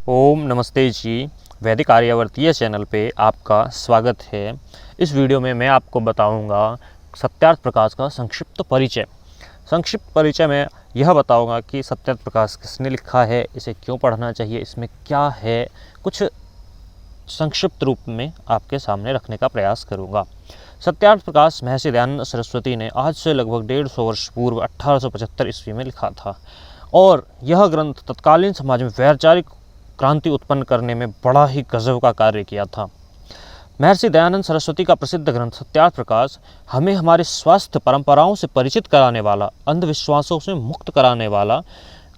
ओम नमस्ते जी। वैदिक आर्यावर्तीय चैनल पे आपका स्वागत है। इस वीडियो में मैं आपको बताऊंगा सत्यार्थ प्रकाश का संक्षिप्त परिचय। संक्षिप्त परिचय में यह बताऊंगा कि सत्यार्थ प्रकाश किसने लिखा है, इसे क्यों पढ़ना चाहिए, इसमें क्या है, कुछ संक्षिप्त रूप में आपके सामने रखने का प्रयास करूंगा। सत्यार्थ प्रकाश महर्षि दयानंद सरस्वती ने आज से लगभग 150 वर्ष पूर्व 1875 ईस्वी में लिखा था और यह ग्रंथ तत्कालीन समाज में वैचारिक क्रांति उत्पन्न करने में बड़ा ही गजब का कार्य किया था। महर्षि दयानंद सरस्वती का प्रसिद्ध ग्रंथ सत्यार्थ प्रकाश हमें हमारे स्वास्थ्य परंपराओं से परिचित कराने वाला, अंधविश्वासों से मुक्त कराने वाला,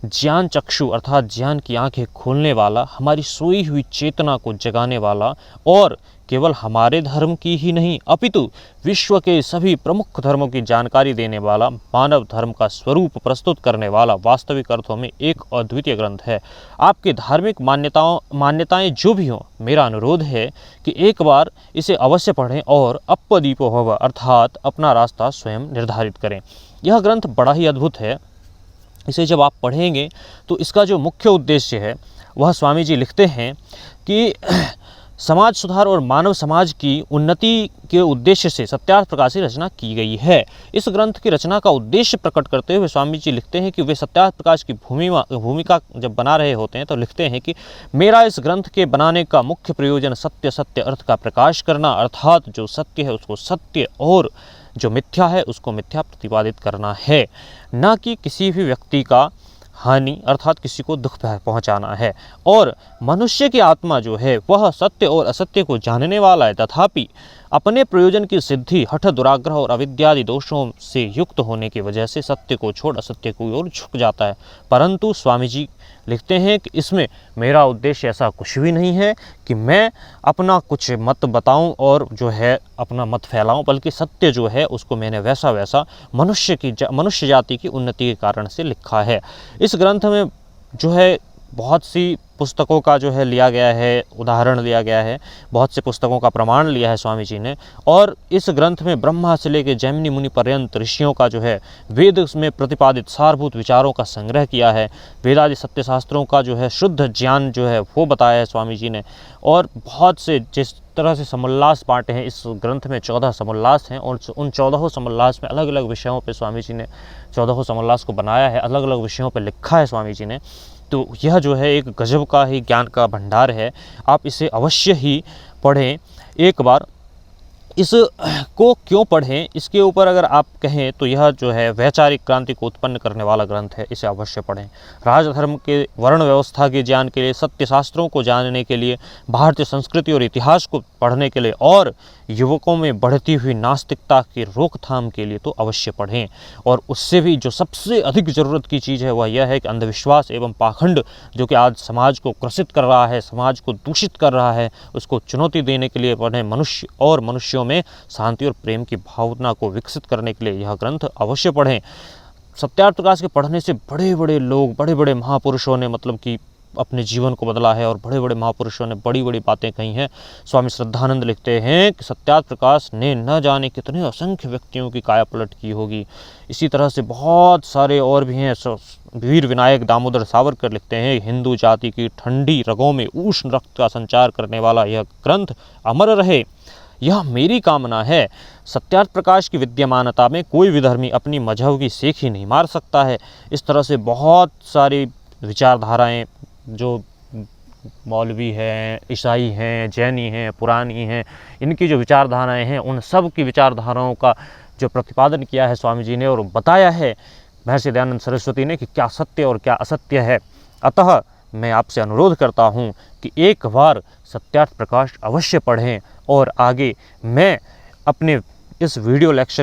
ज्ञान चक्षु अर्थात ज्ञान की आंखें खोलने वाला, हमारी सोई हुई चेतना को जगाने वाला और केवल हमारे धर्म की ही नहीं अपितु विश्व के सभी प्रमुख धर्मों की जानकारी देने वाला, मानव धर्म का स्वरूप प्रस्तुत करने वाला वास्तविक अर्थों में एक अद्वितीय ग्रंथ है। आपकी धार्मिक मान्यताएं जो भी हों, मेरा अनुरोध है कि एक बार इसे अवश्य पढ़ें और अपदीपो भव अर्थात अपना रास्ता स्वयं निर्धारित करें। यह ग्रंथ बड़ा ही अद्भुत है। इसे जब आप पढ़ेंगे तो इसका जो मुख्य उद्देश्य है वह स्वामी जी लिखते हैं कि समाज सुधार और मानव समाज की उन्नति के उद्देश्य से सत्यार्थ प्रकाश की रचना की गई है। इस ग्रंथ की रचना का उद्देश्य प्रकट करते हुए स्वामी जी लिखते हैं कि वे सत्यार्थ प्रकाश की भूमिका जब बना रहे होते हैं तो लिखते हैं कि मेरा इस ग्रंथ के बनाने का मुख्य प्रयोजन सत्य अर्थ का प्रकाश करना अर्थात जो सत्य है उसको सत्य और जो मिथ्या है उसको मिथ्या प्रतिपादित करना है, न कि किसी भी व्यक्ति का हानि अर्थात किसी को दुख पहुंचाना है। और मनुष्य की आत्मा जो है वह सत्य और असत्य को जानने वाला है, तथापि अपने प्रयोजन की सिद्धि हठ दुराग्रह और अविद्यादि दोषों से युक्त होने की वजह से सत्य को छोड़ असत्य की ओर झुक जाता है। परंतु स्वामी जी लिखते हैं कि इसमें मेरा उद्देश्य ऐसा कुछ भी नहीं है कि मैं अपना कुछ मत बताऊं और जो है अपना मत फैलाऊं, बल्कि सत्य जो है उसको मैंने वैसा मनुष्य जाति की उन्नति के कारण से लिखा है। इस ग्रंथ में जो है बहुत सी पुस्तकों का जो है लिया गया है, उदाहरण लिया गया है, बहुत से पुस्तकों का प्रमाण लिया है स्वामी जी ने। और इस ग्रंथ में ब्रह्मा से लेकर जैमिनी मुनि पर्यंत ऋषियों का जो है वेद में प्रतिपादित सारभूत विचारों का संग्रह किया है। वेदादि सत्य शास्त्रों का जो है शुद्ध ज्ञान जो है वो बताया है स्वामी जी ने। और बहुत से जिस तरह से समोल्लास बांटे हैं इस ग्रंथ में 14 समोल्लास हैं और उन 14 समोल्लास में अलग अलग विषयों पे स्वामी जी ने 14 समोल्लास को बनाया है, अलग अलग विषयों पे लिखा है स्वामी जी ने। तो यह जो है एक गजब का ही ज्ञान का भंडार है। आप इसे अवश्य ही पढ़ें एक बार। इसको क्यों पढ़ें, इसके ऊपर अगर आप कहें तो यह जो है वैचारिक क्रांति को उत्पन्न करने वाला ग्रंथ है, इसे अवश्य पढ़ें। राजधर्म के वर्ण व्यवस्था के ज्ञान के लिए, सत्य शास्त्रों को जानने के लिए, भारतीय संस्कृति और इतिहास को पढ़ने के लिए और युवकों में बढ़ती हुई नास्तिकता की रोकथाम के लिए तो अवश्य पढ़ें। और उससे भी जो सबसे अधिक ज़रूरत की चीज़ है वह यह है कि अंधविश्वास एवं पाखंड जो कि आज समाज को ग्रसित कर रहा है, समाज को दूषित कर रहा है, उसको चुनौती देने के लिए पढ़ें। मनुष्य और मनुष्यों में शांति और प्रेम की भावना को विकसित करने के लिए यह ग्रंथ अवश्य पढ़ें। सत्यार्थ प्रकाश के पढ़ने से बड़े बड़े लोग, बड़े बड़े महापुरुषों ने मतलब कि अपने जीवन को बदला है और बड़े बड़े महापुरुषों ने बड़ी बड़ी बातें कही हैं। स्वामी श्रद्धानंद लिखते हैं कि सत्यार्थ प्रकाश ने न जाने कितने असंख्य व्यक्तियों की काया पलट की होगी। इसी तरह से बहुत सारे और भी हैं। वीर विनायक दामोदर सावरकर लिखते हैं, हिंदू जाति की ठंडी रगों में उष्ण रक्त का संचार करने वाला यह ग्रंथ अमर रहे, यह मेरी कामना है। सत्यार्थ प्रकाश की विद्यमानता में कोई विधर्मी अपनी मजहब की सेख ही नहीं मार सकता है। इस तरह से बहुत सारी विचारधाराएं जो मौलवी हैं, ईसाई हैं, जैनी हैं, पुरानी हैं, इनकी जो विचारधाराएं हैं उन सब की विचारधाराओं का जो प्रतिपादन किया है स्वामी जी ने और बताया है महर्षि दयानंद सरस्वती ने कि क्या सत्य और क्या असत्य है। अतः मैं आपसे अनुरोध करता हूँ कि एक बार सत्यार्थ प्रकाश अवश्य पढ़ें और आगे मैं अपने इस वीडियो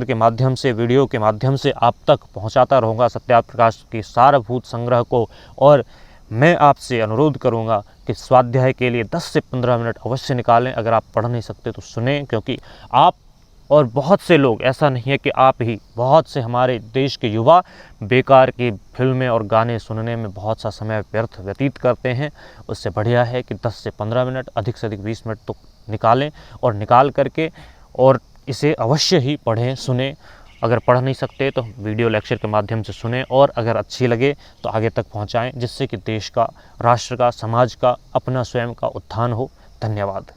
के माध्यम से आप तक पहुँचाता रहूँगा सत्यार्थ प्रकाश के सारभूत संग्रह को। और मैं आपसे अनुरोध करूंगा कि स्वाध्याय के लिए 10 से 15 मिनट अवश्य निकालें। अगर आप पढ़ नहीं सकते तो सुनें, क्योंकि आप और बहुत से लोग, ऐसा नहीं है कि आप ही, बहुत से हमारे देश के युवा बेकार की फिल्में और गाने सुनने में बहुत सा समय व्यतीत करते हैं। उससे बढ़िया है कि 10 से 15 मिनट, अधिक से अधिक 20 मिनट तो निकालें और निकाल करके और इसे अवश्य ही पढ़ें, सुनें अगर पढ़ नहीं सकते तो वीडियो लेक्चर के माध्यम से सुनें, और अगर अच्छी लगे तो आगे तक पहुंचाएं, जिससे कि देश का, राष्ट्र का, समाज का, अपना स्वयं का उत्थान हो। धन्यवाद।